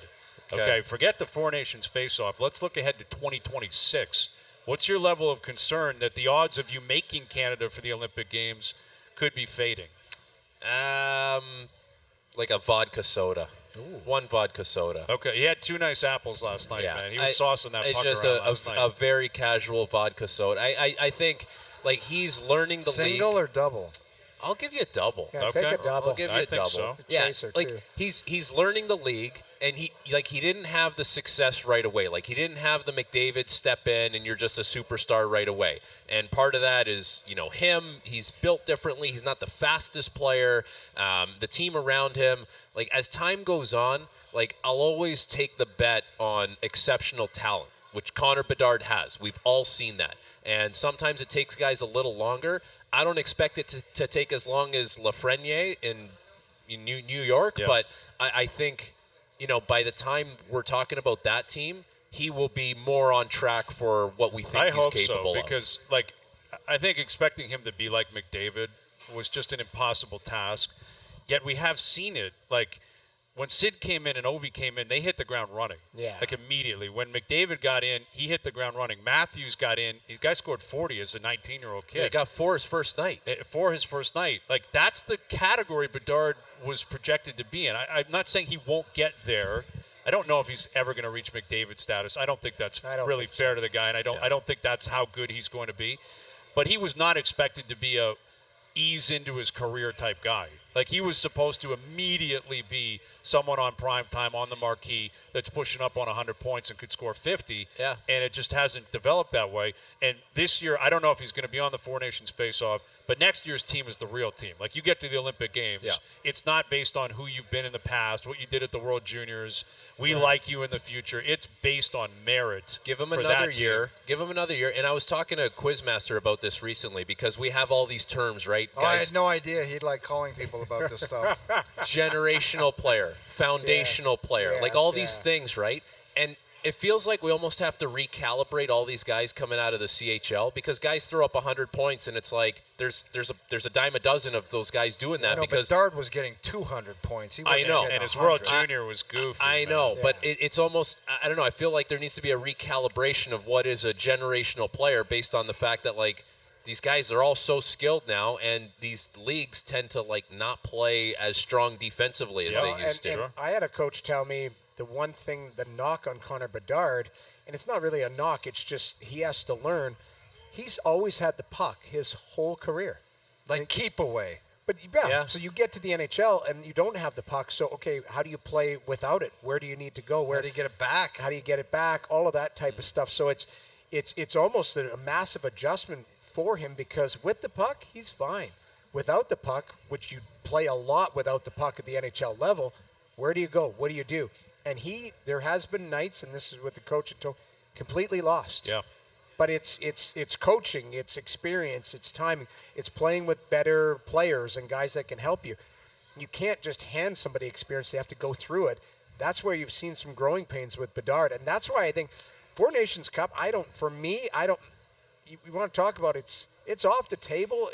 Okay, forget the Four Nations face-off. Let's look ahead to 2026. What's your level of concern that the odds of you making Canada for the Olympic Games could be fading? Like a vodka soda. One vodka soda. Okay, he had 2 nice apples last night, man. He was saucing that puck It's around just last night. a very casual vodka soda. I think like he's learning the Single league. or double? I'll give you a double. Yeah, Okay. take a double. I'll give you I a think double. so. Yeah, Chaser, like too. he's learning the league, and he didn't have the success right away. Like he didn't have the McDavid step in, and you're just a superstar right away. And part of that is him. He's built differently. He's not the fastest player. The team around him. Like as time goes on, like I'll always take the bet on exceptional talent, which Connor Bedard has. We've all seen that. And sometimes it takes guys a little longer. I don't expect it to take as long as Lafreniere in New York, Yeah. but I think, by the time we're talking about that team, he will be more on track for what we think I he's hope capable so, of. because I think expecting him to be like McDavid was just an impossible task. Yet we have seen it. Like when Sid came in and Ovi came in, they hit the ground running. Yeah. Like immediately. When McDavid got in, he hit the ground running. Matthews got in. The guy scored 40 as a 19-year-old kid. Yeah, he got 4 his first night. For his first night. Like, that's the category Bedard was projected to be in. I'm not saying he won't get there. I don't know if he's ever going to reach McDavid status. I don't think that's really fair to the guy, and I don't think that's how good he's going to be. But he was not expected to be a ease into his career type guy. Like, he was supposed to immediately be someone on prime time on the marquee that's pushing up on 100 points and could score 50. Yeah. And it just hasn't developed that way. And this year, I don't know if he's going to be on the Four Nations face-off, but next year's team is the real team. Like, you get to the Olympic Games, Yeah. it's not based on who you've been in the past, what you did at the World Juniors. We like you in the future. It's based on merit. Give him for another that year. team. Give him another year. And I was talking to Quizmaster about this recently because we have all these terms, right? Oh, I had no idea he'd like calling people about this stuff. Generational player, foundational player, like all these Yeah. things, right? And it feels like we almost have to recalibrate all these guys coming out of the CHL because guys throw up 100 points and it's like there's a dime a dozen of those guys doing that because Bedard was getting 200 points. He wasn't know. getting And his 100. World Junior was goofy. I man. know, but it's almost, I don't know, I feel like there needs to be a recalibration of what is a generational player based on the fact that, like, these guys are all so skilled now, and these leagues tend to, like, not play as strong defensively as they used to. And I had a coach tell me the one thing, the knock on Connor Bedard, and it's not really a knock, it's just he has to learn. He's always had the puck his whole career. Like, keep away. But Yeah. so you get to the NHL and you don't have the puck. So okay, how do you play without it? Where do you need to go? Where How do you get it back? How do you get it back? All of that type of stuff. So it's almost a massive adjustment for him because with the puck he's fine. Without the puck, which you play a lot without the puck at the NHL level, where do you go? What do you do? And there has been nights, and this is what the coach had told, completely lost. Yeah. But it's coaching, it's experience, it's timing, it's playing with better players and guys that can help you. You can't just hand somebody experience; they have to go through it. That's where you've seen some growing pains with Bedard, and that's why I think Four Nations Cup. You want to talk about it's off the table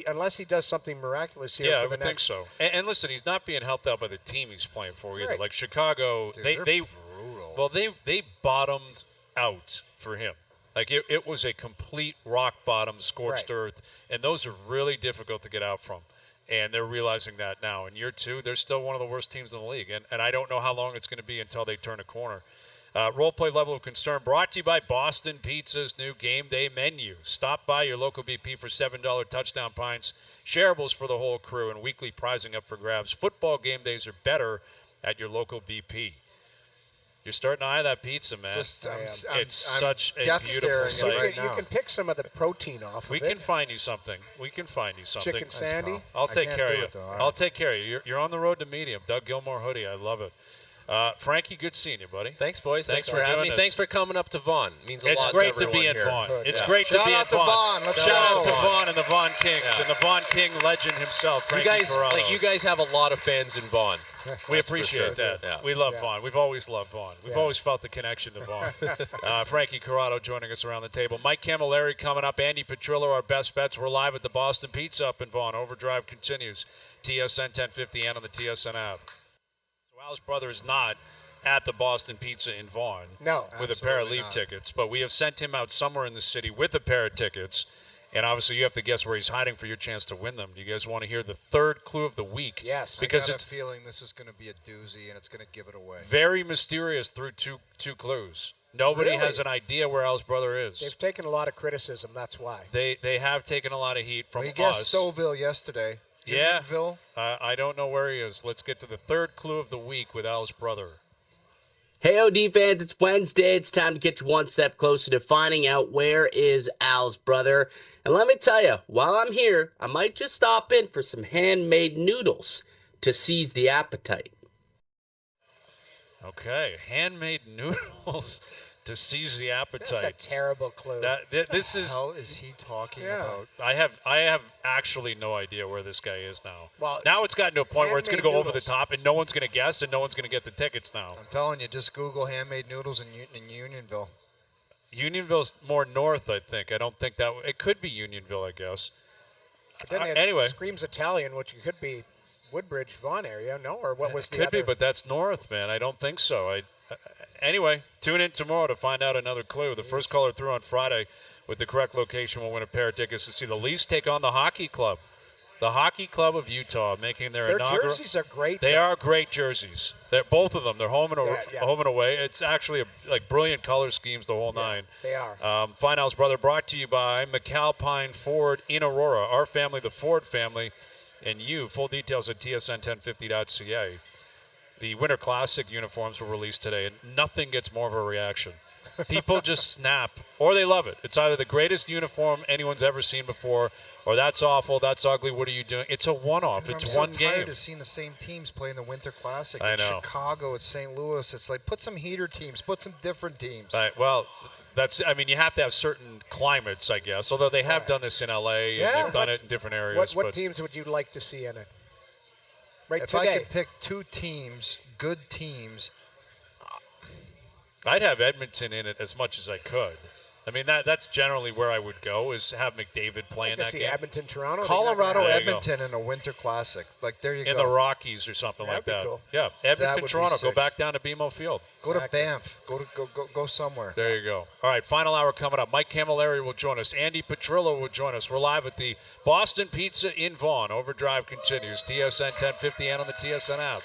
unless he does something miraculous here. Yeah, for I the would next, think so. And listen, he's not being helped out by the team he's playing for either. Right. Like Chicago, Dude, they they're brutal. well they bottomed out for him. Like it was a complete rock bottom, scorched Right. earth, and those are really difficult to get out from. And they're realizing that now. In year 2, they're still one of the worst teams in the league, and I don't know how long it's going to be until they turn a corner. Role play level of concern brought to you by Boston Pizza's new game day menu. Stop by your local BP for $7 touchdown pints, shareables for the whole crew, and weekly prizing up for grabs. Football game days are better at your local BP. You're starting to eye that pizza, man. I'm such a death beautiful staring sight. it right you now. can pick some of the protein off We of it. can find you something. Chicken sandy. I'll I take can't care do of you. it, though. I'll take care of you. You're on the road to medium. Doug Gilmore hoodie. I love it. Frankie, good seeing you, buddy. Thanks, boys. Thanks for for having doing me. this. Thanks for coming up to Vaughn. It means a It's lot great to to everyone be in here. Vaughn. It's Yeah. great Shout to be out in to Vaughn. Let's Shout out go. to Vaughn and the Vaughn Kings Yeah. and the Vaughn King legend himself, You Frankie guys, Corrado. you guys have a lot of fans in Vaughn. We appreciate that. Yeah. We love Vaughn. We've always loved Vaughn. We've Yeah. always felt the connection to Vaughn. Frankie Corrado joining us around the table. Mike Camilleri coming up. Andy Petrillo, our best bets. We're live at the Boston Pizza up in Vaughn. Overdrive continues. TSN 1050 and on the TSN app. So Al's brother is not at the Boston Pizza in Vaughn No, with a pair of absolutely leaf not. tickets, but we have sent him out somewhere in the city with a pair of tickets. And obviously, you have to guess where he's hiding for your chance to win them. Do you guys want to hear the third clue of the week? Yes. Because I got it's a feeling this is going to be a doozy, and it's going to give it away. very mysterious through two clues. Nobody Really? has an idea where Al's brother is. They've taken a lot of criticism. That's why. They have taken a lot of heat from We us. guessed Stouffville yesterday. Yeah. Unionville. I don't know where he is. Let's get to the third clue of the week with Al's brother. Hey, OD fans, it's Wednesday. It's time to get you one step closer to finding out where is Al's brother. And let me tell you, while I'm here, I might just stop in for some handmade noodles to seize the appetite. Okay, handmade noodles to seize the That's a appetite. terrible clue. This What is. the hell is he talking Yeah. about? I have actually no idea where this guy is now. Well, now it's gotten to a point where it's going to go handmade over the noodles. top, and no one's going to guess, and no one's going to get the tickets now. I'm telling you, just Google handmade noodles in Unionville. Unionville's more north, I think. I don't think that it could be Unionville, I guess. But then it anyway. screams Italian, which could be Woodbridge, Vaughan area. No, or what was It the could be, other? but that's north, man. I don't think so. Anyway, tune in tomorrow to find out another clue. The first caller through on Friday with the correct location will win a pair of tickets to see the Leafs take on the Hockey Club. The Hockey Club of Utah making their Their inaugural. jerseys are great. They though. are great jerseys. They're both of them. They're home and away. It's actually like brilliant color schemes, the whole nine. They are. Fine Al's brother, brought to you by McAlpine Ford in Aurora. Our family, the Ford family, and you. Full details at tsn1050.ca. The Winter Classic uniforms were released today, and nothing gets more of a reaction. People just snap, or they love it. It's either the greatest uniform anyone's ever seen before, or that's awful, that's ugly, what are you doing? It's a one-off. It's I'm one so game. tired of seeing the same teams play in the Winter Classic. I It's know. Chicago, it's St. Louis. It's like, put some heater teams, put some different teams. Right, well, you have to have certain climates, I guess, although they have done this in L.A. and Yeah. they've done it in different areas. What but teams would you like to see in it? Right If today. I could pick two teams, good teams, I'd have Edmonton in it as much as I could. I mean, that's generally where I would go, is have McDavid playing to that see game. Edmonton, Toronto. Colorado, There you go. Edmonton in a Winter Classic. Like, there you in go. the Rockies or something That'd like be that. cool. Yeah, Edmonton, would be Toronto. Go sick. back down to BMO Field. Go to Exactly. Banff. Go somewhere. There you go. All right, final hour coming up. Mike Camilleri will join us. Andy Petrillo will join us. We're live at the Boston Pizza in Vaughn. OverDrive continues. TSN 1050 and on the TSN app.